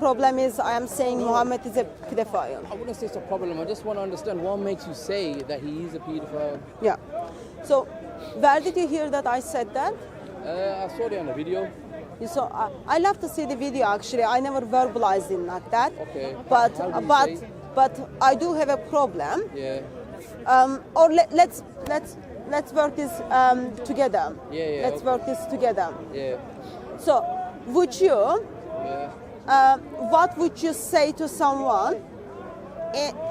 problem is I am saying Muhammad is a pedophile. I wouldn't say it's a problem. I just want to understand what makes you say that he is a pedophile. Yeah. So, where did you hear that I said that? I saw it on a video. So I love to see the video. Actually, I never verbalized it like that. Okay. But How do you say? but I do have a problem. Yeah. Or let's work this together. Yeah. Let's work this together. Yeah. So, would you? Yeah. What would you say to someone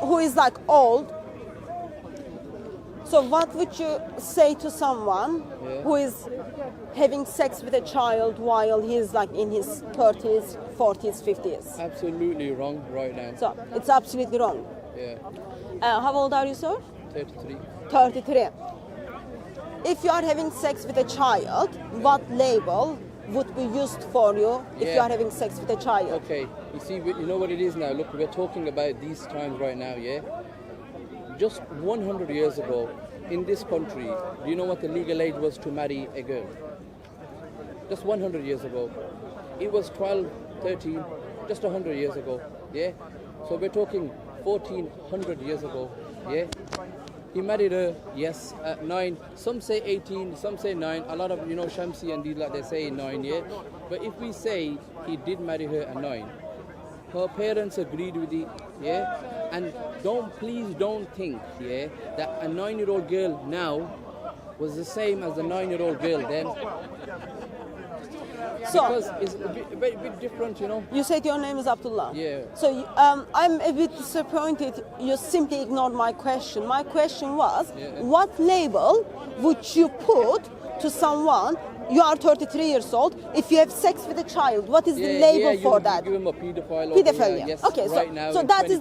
who is like old? So what would you say to someone who is having sex with a child while he is like in his 30s, 40s, 50s? Absolutely wrong right now. So it's absolutely wrong. Yeah. How old are you, sir? 33. 33. If you are having sex with a child, what label would be used for you if you are having sex with a child? Okay. You see, you know what it is now? Look, we're talking about these times right now, yeah? Just 100 years ago, in this country, do you know what the legal age was to marry a girl? Just 100 years ago. It was 12, 13, just 100 years ago, yeah? So we're talking 1400 years ago, yeah? He married her, yes, at 9. Some say 18, some say 9. A lot of, Shamsi and these, like they say 9, yeah? But if we say he did marry her at 9, her parents agreed with it, yeah? And please don't think, yeah, that a 9-year-old girl now was the same as a 9-year-old girl then. So, because it's a bit different, You said your name is Abdullah. Yeah. So I'm a bit disappointed you simply ignored my question. My question was, what label would you put to someone? You are 33 years old. If you have sex with a child, what is the label for that? Give him a pedophile. Pedophile. Yes, Okay, right now, so that is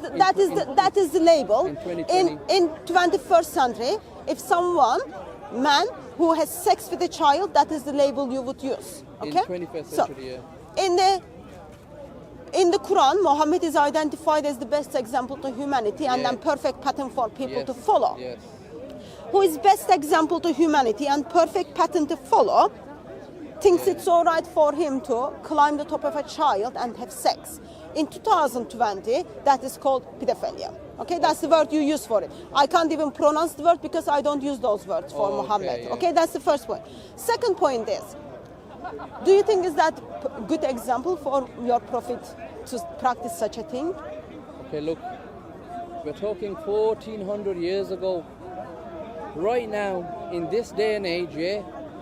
the label in 21st century. If someone, man who has sex with a child, that is the label you would use. Okay. In 21st century. So, in the Quran, Muhammad is identified as the best example to humanity and then perfect pattern for people to follow. Yes. Who is best example to humanity and perfect pattern to follow? Thinks it's all right for him to climb the top of a child and have sex. In 2020, that is called pedophilia. Okay, that's the word you use for it. I can't even pronounce the word because I don't use those words for Muhammad. Okay, that's the first point. Second point is, do you think is that good example for your prophet to practice such a thing? Okay, look, we're talking 1400 years ago. Right now, in this day and age,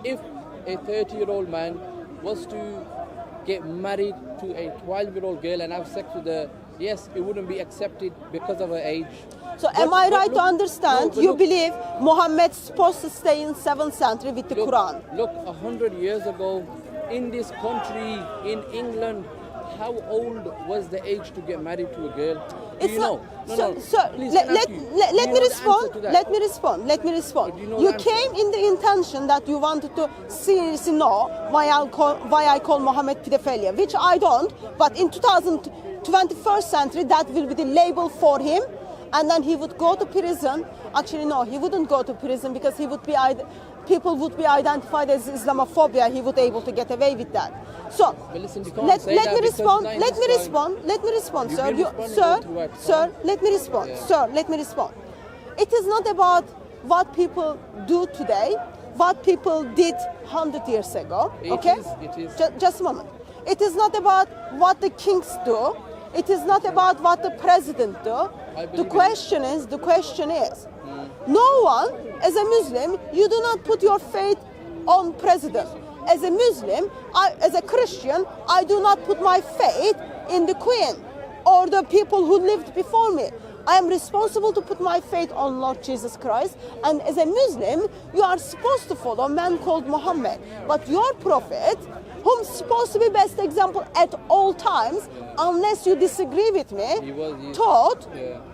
if a 30-year-old man was to get married to a 12-year-old girl and have sex with her, yes, it wouldn't be accepted because of her age. So am I right to understand you believe Muhammad's supposed to stay in 7th century with the Quran? Look, 100 years ago, in this country, in England, how old was the age to get married to a girl? Do you know? Sir, let me respond. Let me respond. You came in the intention that you wanted to seriously know why I call Muhammad pedophilia, which I don't. But in 21st century, that will be the label for him, and then he would go to prison. Actually, no, he wouldn't go to prison because he would be people would be identified as Islamophobia. He would be able to get away with that. So let me respond. Let me respond, sir. Sir, let me respond. Sir, let me respond. It is not about what people do today, what people did 100 years ago. Okay? It is. Just a moment. It is not about what the kings do. It is not about what the president do. The question is, no one, as a Muslim, you do not put your faith on president. As a Muslim, as a Christian, I do not put my faith in the Queen or the people who lived before me. I am responsible to put my faith on Lord Jesus Christ. And as a Muslim, you are supposed to follow a man called Muhammad. But your prophet, whom supposed to be best example at all times, unless you disagree with me, taught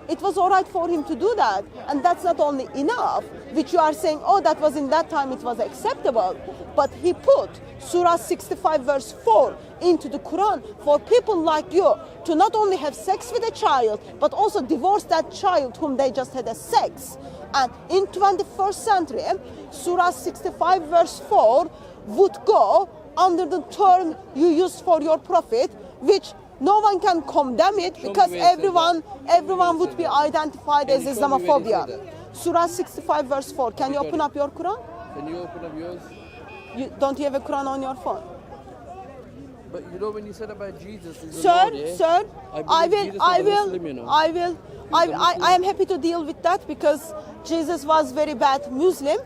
it was all right for him to do that. And that's not only enough, which you are saying, oh, that was in that time, it was acceptable. But he put Surah 65 verse 4 into the Quran for people like you to not only have sex with a child, but also divorce that child whom they just had a sex. And in 21st century, Surah 65 verse 4 would go under the term you used for your prophet, which no one can condemn it Show me because where it says everyone would be identified Can as you show me where it Islamophobia. says Surah 65 verse 4. Can you got open it. up your Quran? Can you open up yours? Don't you have a Quran on your phone? But you know when you said about Jesus, is the Sir, Lord, yeah? sir, I believe Jesus was a Muslim, you know. I am happy to deal with that because Jesus was very bad Muslim,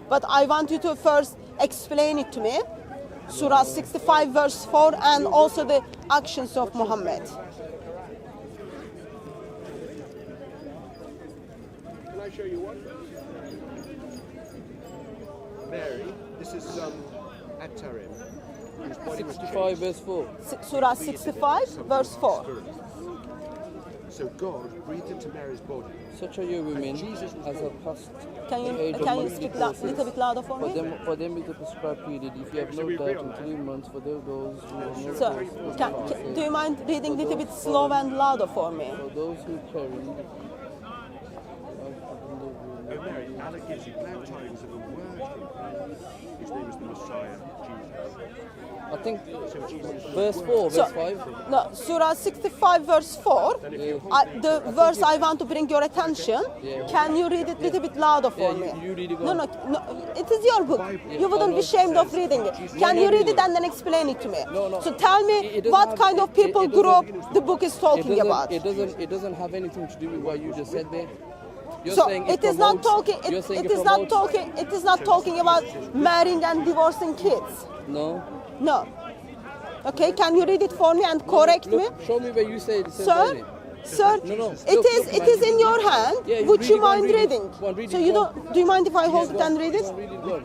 but I want you to first explain it to me. Surah 65 verse 4 and also the actions of Muhammad. Can I show you one? Mary, this is At-Tarim, whose body was 65 verse 4. Surah 65 verse 4. So God breathed into Mary's body. Such are your women Jesus was as have passed Can the age you of can you monthly speak a courses. little bit louder for me? For them is the prescribed period. If you have no doubt in 3 months, for those who have no Sir, doubt, do you mind reading a little bit slow and louder for me? for those who carry. Oh Mary, Allah gives you glad tidings of a word from him. His name is the Messiah, Jesus. I think So Jesus verse 4, So, verse 5. no, Surah 65 verse 4, the verse I want to bring your attention, can you read it a little bit louder for Yeah, me? you read it, go No, on. no, it is your book. You wouldn't be ashamed of reading it. Can you read it and then explain it to me? No. So tell me It doesn't what have- kind of it people doesn't- group the book is talking about. It doesn't have anything to do with what you just said there. You're So saying it is not talking. You're saying It is not promotes- talking. It is not talking about marrying and divorcing kids. No. No. Okay, can you read it for me and correct me? Look, show me where you say it says Sir, that. sir, No, no. it Look, is look, it man. is in your hand. Yeah, you Would read you it, go on, mind read it. reading? Go on, read So it, you go don't? Do you mind if I hold Yeah, it go and on, read go it? on, read it, go on.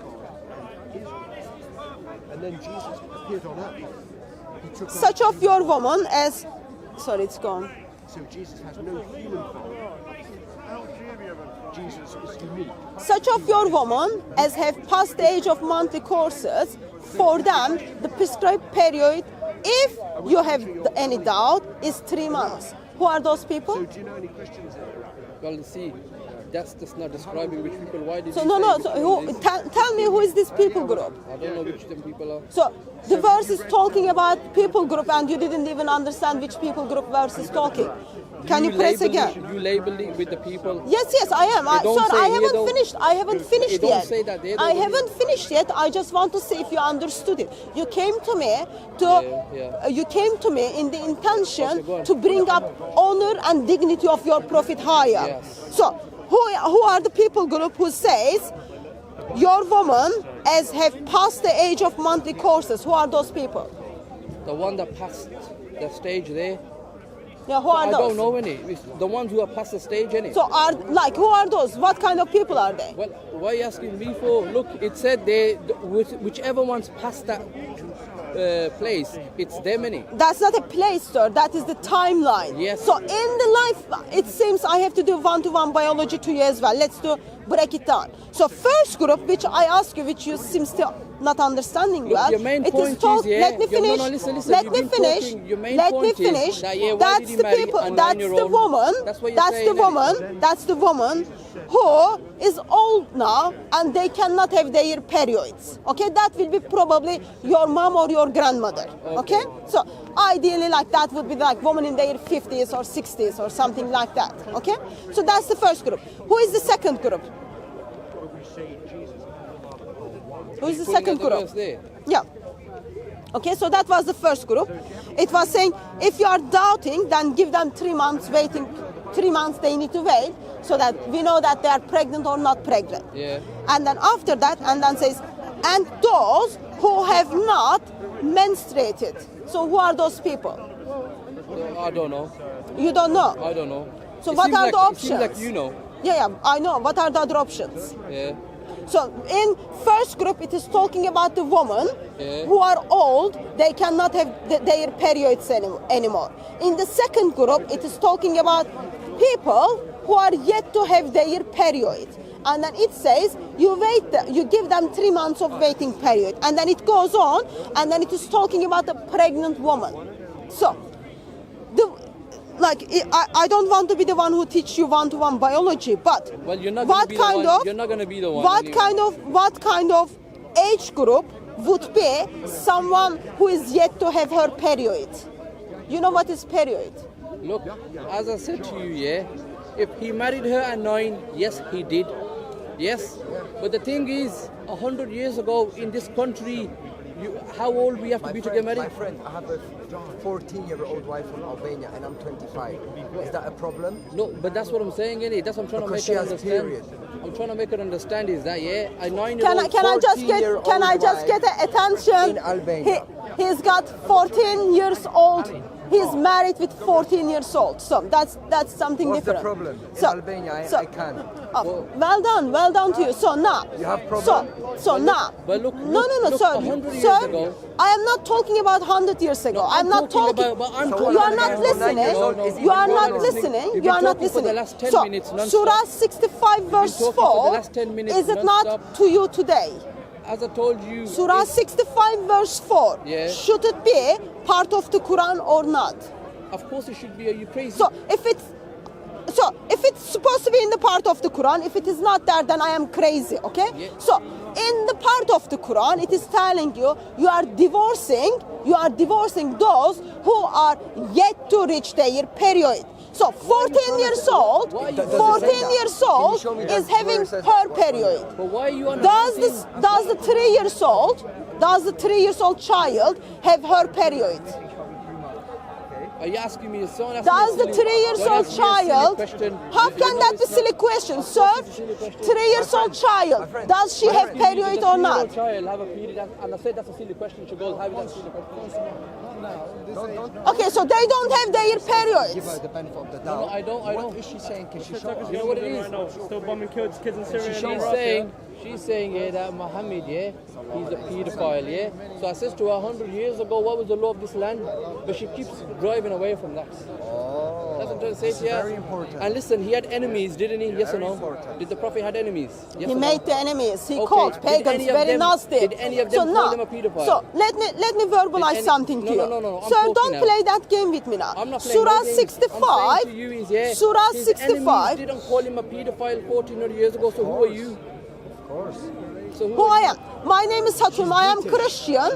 And then Jesus appeared on earth. He took on Such of your woman as, sorry, it's gone. So Jesus has no human form. Jesus is unique. Such of your woman as have passed the age of monthly courses, for them the prescribed period, if you have any doubt, is 3 months. Who are those people? So do you know any Christians that are out there? Well, see, that's just not describing which people. Why did So you no, say no. which So people who, is? tell me who is this people group? I don't know which them people are. So the verse is talking about people group, and you didn't even understand which people group verse is talking. Can you press label again? it- You label it with the people. Yes, I am. don't Sir, say I here, haven't don't- finished. I haven't finished It don't yet. say that there, I doesn't haven't finished yet. I just want to see if you understood it. You came to me to. Yeah. You came to me in the intention Okay, go on. to bring up honor and dignity of your prophet higher. Yes. So who are the people group who says your woman as have passed the age of monthly courses? Who are those people? The one that passed the stage there. Yeah, who are I those? don't know any. It's the ones who are past the stage, innit? So who are those? What kind of people are they? Well, why are you asking me for? Look, it said they, whichever one's past that place, it's them, innit? That's not a place, sir. That is the timeline. Yes. So in the life, it seems I have to do one-to-one biology to you as well. Let's break it down. So first group, which I ask you, which you seem still not understanding Look, well. your main it point is told, is, yeah, let me your- no, finish. no, listen, let you've me been finish. talking, your main Let me point is finish. that, yeah, why that's did he the marry people. a That's the 9-year-old? woman. That's what you're That's saying, the innit? woman. That's the woman who is old now and they cannot have their periods. Okay, that will be probably your mom or your grandmother. Okay, so ideally, like that would be like woman in their 50s or 60s or something like that. Okay, so that's the first group. Who is the second group? Who is the Putting second at the group? verse there. Yeah. Okay, so that was the first group. It was saying if you are doubting, then give them 3 months waiting. 3 months they need to wait so that we know that they are pregnant or not pregnant. Yeah. And then after that, and then says, and those who have not menstruated. So who are those people? I don't know. You don't know. I don't know. So It what seems are like, the it seems like options? you know. Yeah, I know. What are the other options? Yeah. So in first group, it is talking about the women Yeah. who are old. They cannot have their periods anymore. In the second group, it is talking about people who are yet to have their period. And then it says you give them 3 months of waiting period. And then it goes on, and then it is talking about a pregnant woman. So, I don't want to be the one who teach you one-to-one biology, but Well, you're not what gonna be the kind one. of You're not gonna be the one. what anyway. kind of age group would be someone who is yet to have her period? You know what is period? Look, as I said to you, yeah, if he married her at 9, yes, he did. Yes, but the thing is, 100 years ago in this country, how old we have to be to get married? My friend, I have a 14-year-old wife from Albania and I'm 25. Is that a problem? No, but that's what I'm saying, innit? That's what I'm trying Because to she make her has understand. period. I'm trying to make her understand is that, yeah, a 9-year-old... Can I just get attention? in Albania. He's got 14 years old. He's married with 14 years old. So that's something What's different. the problem? In So- Albania, I can. Oh, well done to you. So now, You have problem? So now, but look, no, look, sir, 100 years sir, ago- I am not talking about 100 years ago. I'm not talking. about... I'm So talking You are about- not 9 listening. years old is You are even not more listening. You've You been are not talking for the listening. last 10 So, minutes non-stop. Surah 65 verse talking for the 4. last 10 minutes Is it non-stop. not to you today? As I told you... Surah 65 verse 4. Yeah. Should it be part of the Quran or not? Of course it should be. Are you crazy? So if it's supposed to be in the part of the Quran, if it is not there, then I am crazy. Okay? Yeah. So in the part of the Quran, it is telling you are divorcing those who are yet to reach their period. So 14 years old, Why you- 14 years old Can you show me that is having verse says her that? period. But why are you on Does the 3 years old child have her period? Are you asking me a son? Does the 3 years old child? How can that be silly question, sir? 3 years old child. Does she have period or not? Child have a period, and I said that's a silly question. She goes, how is that a silly question? Okay, so they don't have their Give her periods. the benefit of the No, doubt. I don't. What is she saying? Can she show us? You know what it is? Right now, still bombing kids in Syria. She's saying, yeah, that Muhammad, yeah, he's a pedophile, yeah. So I says to her, 100 years ago, what was the law of this land? But she keeps driving away from that. That's what I'm trying to say to you. very important. And listen, he had enemies, didn't he? Yes or no? important. Did the Prophet had enemies? Yes He or made no? the enemies. He Okay, called did pagans any of very them- nasty. did any of them call him a pedophile? So let me verbalize Did any- something to No, you. no, no, I'm Sir, talking don't now. play that game with me now. I'm not playing Surah no games. 65. I'm saying to you is, yeah, Surah his 65. enemies didn't call him a pedophile 1400 years ago, so who are you? Of course. So Who I am? My name is Hatum. I am Christian.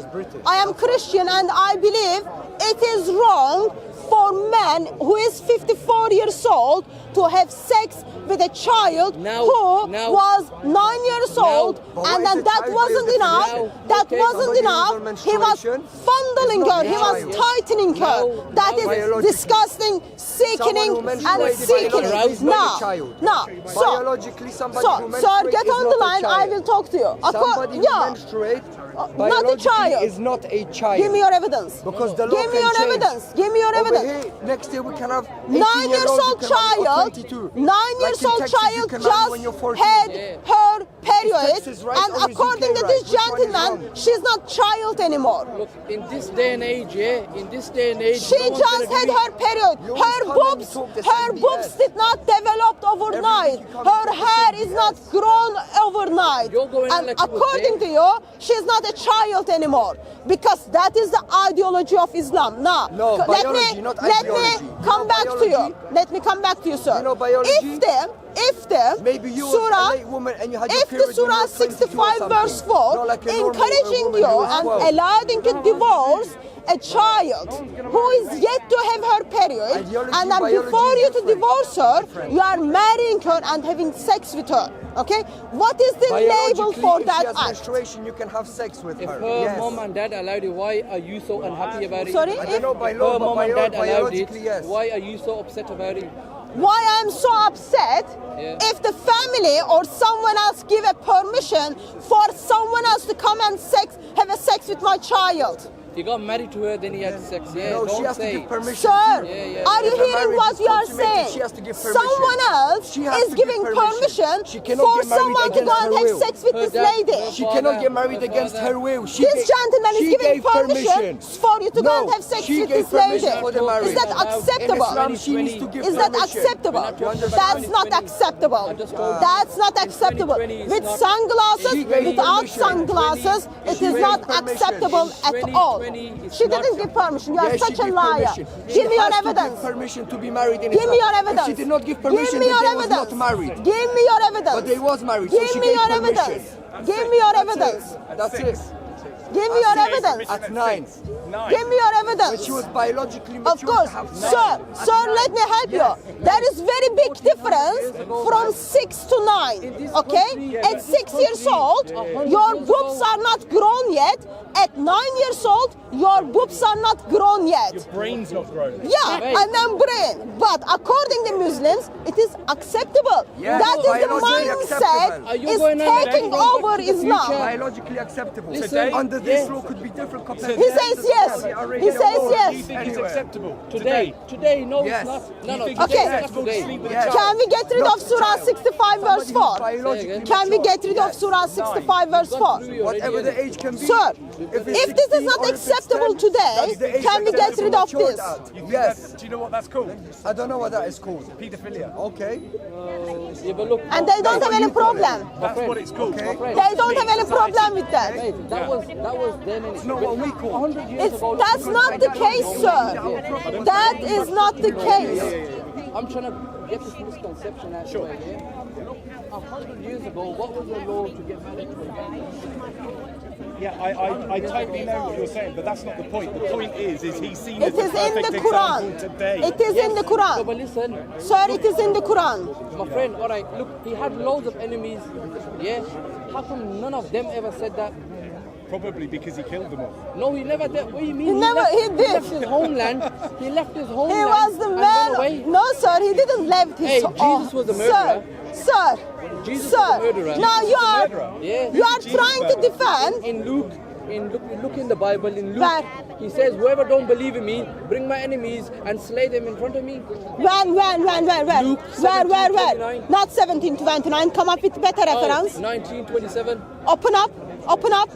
I am Christian, and I believe it is wrong for man who is 54 years old to have sex with a child Now- who now- was 9 years now- old, But and why then is the that child wasn't very enough. different? That Okay. wasn't Somebody enough. with He was menstruation fondling is her. not He a was child. tightening her. Now- That now is biologically- disgusting, sickening, Someone who and menstruates sickening. biologically is not a Now, child. now, Biologically, somebody so, who sir, menstruates get is on the not a line. I child. will talk to you. Somebody who Yeah. menstruates not a biologically child. is not a child. Give me your evidence. Because the law Give me can your change. evidence. Give me your Over evidence. here, next year we can have 9 years old child, 9 years old child just had her period, Texas right and or is according UK to right? this Which one is gentleman, wrong? she's not child anymore. Look, in this day and age, yeah, in this day and age, She no one's just gonna had do her it. period. You Her come and boobs, talk the her same boobs BS. did not develop overnight. Everything you come Her and talk the hair same is not grown overnight. You're going on And like you was according to there. you, she's not a child anymore because that is the ideology of Islam. Now, No, biology, not let ideology. me You come know back to you. biology? Let me come back to you, sir. You know biology? If the Maybe you surah, was a late woman and you had your if the period when you Surah were 22 or 65 verse something. 4 Not like a normal encouraging woman you who was and 12. allowing to divorce a child who is yet to have her period, Ideology, and then biology before is you to different. divorce her, Different. you are marrying her and having sex with her. Okay, what is the label Biologically, for if that she has act? menstruation, you can have sex with If her. her Yes. mom and dad allowed it, why are you so unhappy about it? Sorry? I don't know by If law, her but mom and dad allowed it, biologically, yes. why are you so upset about it? Why I'm so upset Yeah. if the family or someone else give a permission for someone else to come and have a sex with my child. He got married to her, then he had sex. Yeah, No, don't she has say. to give permission. Sir, too. Yeah. are you If a hearing marriage what is you are consummated, saying? she has to give permission. Someone else She has is to give giving permission. permission She cannot for get married someone to go against and her have will. sex with Her this dad- lady. her She cannot get married Her against father- her will. This gentleman is she giving gave permission for you to go and No, have sex she with gave this lady. permission for the marriage. Is that In acceptable? Islam, she needs to give Is that permission. acceptable? We're not talking about That's not 2020. acceptable. I just told you. That's not acceptable. 2020 is With not- sunglasses, She gave without permission. sunglasses, it She is gave not permission. acceptable at all. 2020 is She not- didn't give permission. You are Yes, such she a gave liar. permission. Give me She your has to give evidence. permission to be married in Give Islam. me your evidence. If she did not give Give permission, me then your they was evidence. not married. Give me your evidence. But they was married, so Give she me gave your permission. evidence. Give me your evidence. That's it. Give me your evidence. At 9. Give me your evidence. She was biologically Of mature course, to have 9. sir, let me help you. There is very big difference from 6 to 9. Okay? At 6 years old, your boobs are not grown yet. At 9 years old, your boobs are not grown yet. Your brain's not grown. Yeah, and then brain. But according to Muslims, it is acceptable. Yes, That is the biologically mindset acceptable. is taking over Islam. Biologically acceptable. Listen, Under this law could be different compared He says yes. He says Do you yes. think it's acceptable? Today, no, Yes. it's not. Do No, you no, think Okay. it's acceptable to sleep with a Yes. child? Can we get rid of Surah 65 verse 4? Biologically Can we mature. get rid of Yes. Surah 65 verse 4? Whatever the age can be. Sir, it's if this is 16 not or if it's acceptable 10, today, that's the age can we that get it's rid of matured this? at. You think Yes. do you know what that's called? I don't know what that is called. Paedophilia. Okay. Yeah, but look, And they don't have any problem. That's what it's called. Okay. They don't have any problem with that. mate, that was then. It's not what we call. 100 years It's, ago. that's not the case, sir. That is not the case. I'm trying to get this misconception out of the way. Yeah? Look, 100 years ago, what was the law to get married to a girl? Yeah, I totally know what you're saying, but that's not the point. The point is he's seen It as the is in perfect the example Quran. today. It is in the No, Quran. but listen, Sir, it is in the Quran. my friend, all right, look, he had loads of enemies. Yeah? How come none of them ever said that? Probably because he killed them all. No, he never did. What do you mean? He never- he did. left his homeland. He left his homeland. He was the and went away. man. No, sir, he didn't leave his. Hey, Jesus was the murderer. Sir, Jesus sir. was the murderer. Now you are Yeah. you are trying to defend. In Luke, look in the Bible. In Luke, Where? he says, "Whoever don't believe in me, bring my enemies and slay them in front of me." When? Luke Where? 17:29. Not 1729. Come up with better reference. 1927. Open up. Open up.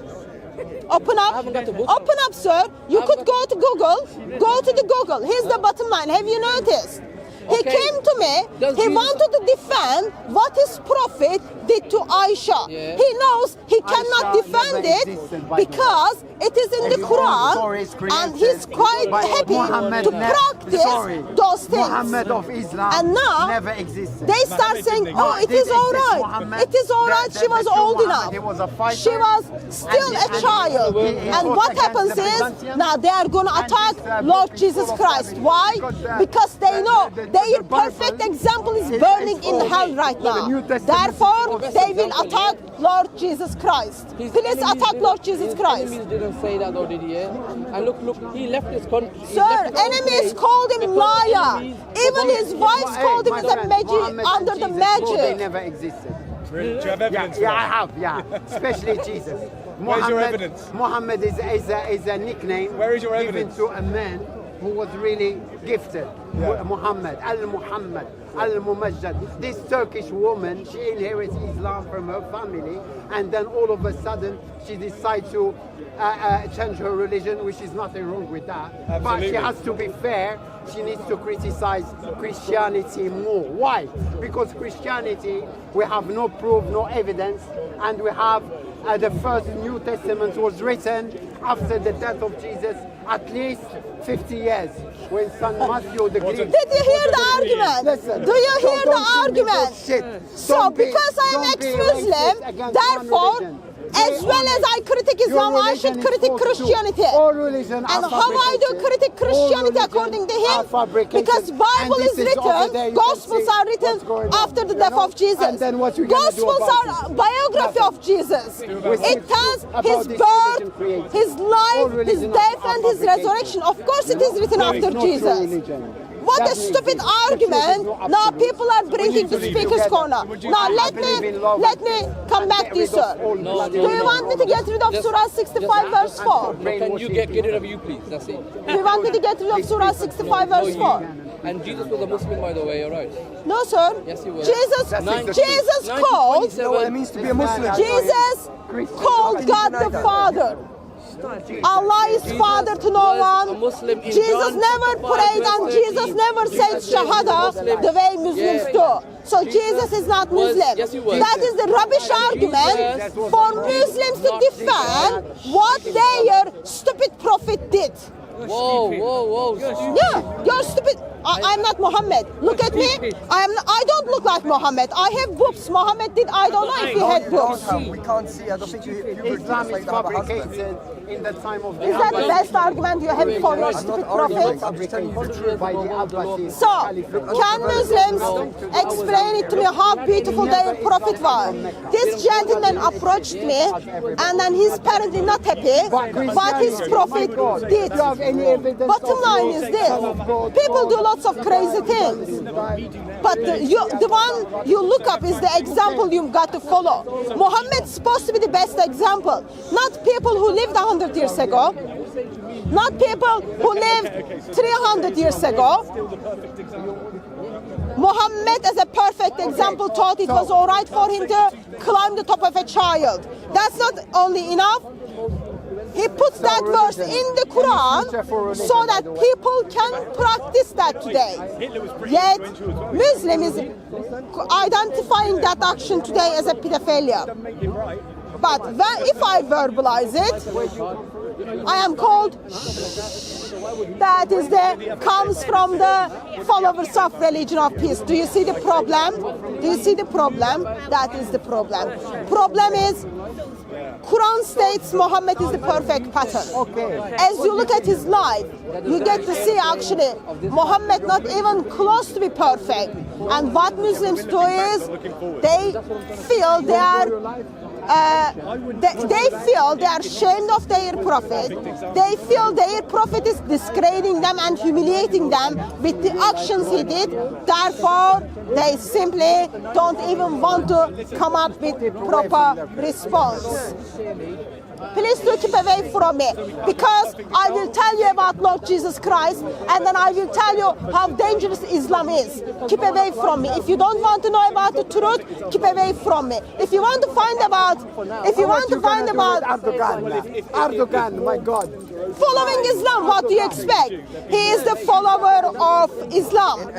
Open up. I haven't got the book. Open up, sir. You I could haven't go to Google. Go to the Google. Here's the bottom line. Have you noticed? He Okay. came to me. Does He Jesus- wanted to defend what his prophet did to Aisha. Yeah. He knows he cannot Aisha defend never it existed, by the way. because it is in the Quran, Stories and created he's quite by happy Muhammad to ne- practice sorry, those things. Muhammad of Islam And now never existed. they start saying, didn't "Oh, exist. it is Did all exist, right. Muhammad. It is all right. The- She the was true old Muhammad, enough. he was a fighter. She was still And a he- child." he And fought what against happens the is Byzantians. now they are going to And attack this, book Lord is Jesus full of Christ. evidence. Why? Because they the- know the their Bible perfect example is is burning in full. hell right The now. New Testament Therefore, is- they will attack Lord Jesus Christ. His Please enemies attack didn't- Lord Jesus his Christ. enemies didn't say that though, did he? Yeah? And look, he left his country. he Sir, left his own enemies place called him because liar. enemies- Even his wives called him as a magic under the They magic. never existed. Really? Do you have Yeah, evidence for yeah, I that? have, yeah. Especially Jesus. Where's your evidence? Muhammad is a nickname Where is your given evidence? to a man who was really gifted. Yeah. Muhammad, Al-Muhammad, Al-Mumajjad. This Turkish woman, she inherits Islam from her family, and then all of a sudden she decides to change her religion, which is nothing wrong with that. But Absolutely. she has to be fair. She needs to criticize Christianity more. Why? Because Christianity, we have no proof, no evidence, and we have the first New Testament was written after the death of Jesus, at least 50 years, when St. Matthew the Greek. Did you hear the argument? Listen, Do you so hear the don't feed me argument? this shit. So Don't be- because I am don't be ex-Muslim, racist against one therefore, religion. as well as I critique Islam, I should critique Christianity. All religion And how I do critique Christianity according to him? Because Bible is written, Gospels are written after the death of Jesus. And then what you gonna do Gospels about are it? biography of Jesus. It tells his this birth, religion created. his All life, his religion death, are and his fabricated. resurrection. Of course, it is written There is after no true Jesus. religion. What a That means stupid the truth is argument. not Now absolute. people are bringing the speaker's corner. Now let me come back to you, sir. Do you want me to get rid of Surah 65 verse 4? Can you get rid of you, please? That's it. Do you want me to get rid of Surah 65 verse 4? And Jesus was a Muslim, by the way, all right? No, sir. Yes, he was. Jesus called 1927. You know what it means to be a Muslim? Jesus called God the Father. Allah is Father to no was a one. Muslim in Jesus John never chapter 5, prayed verse and 13. Jesus never said Jesus said he was a Shahada Muslim. the way Muslims Yeah. do. So Jesus Jesus is not was- Muslim. yes, he was. That is the rubbish argument Jesus for Muslims to not defend what their stupid prophet did. Whoa. Yeah, you're stupid. I'm not Muhammad. Look at me. I don't look like Muhammad. I have boobs. Muhammad did. I don't know if he had boobs. We can't see. I don't think you were Islam like is to have a husband. fabricated. in the time of the Is that the Abbasids. best argument you have for your Not stupid argument, prophet? I'm just telling you the truth. By the Abbasids. So, can Muslims explain it to me how beautiful their prophet was? This gentleman approached me, and then he's apparently not happy, but his prophet did. Bottom line is this: people do lots of crazy things, but the one you look up is the example you've got to follow. Muhammad's supposed to be the best example, not people who lived 100 years ago, not people who lived 300 years ago. Muhammad, as a perfect example, thought it was all right for him to climb the top of a child. That's not only enough. He puts that verse in the Quran so that people can practice that today. Yet, Muslim is identifying that action today as a pedophilia. But if I verbalize it, I am called that comes from the followers of religion of peace. Do you see the problem? Do you see the problem? That is the problem. Problem is, Quran states Muhammad is the perfect pattern. As you look at his life, you get to see actually Muhammad not even close to be perfect. And what Muslims do is they feel they are ashamed of their prophet. They feel their prophet is discrediting them and humiliating them with the actions he did. Therefore, they simply don't even want to come up with proper response. Please do keep away from me, because I will tell you about Lord Jesus Christ, and then I will tell you how dangerous Islam is. Keep away from me. If you don't want to know about the truth, keep away from me. If you want to find about, Erdogan, my God. following Islam, what do you expect? He is the follower of Islam.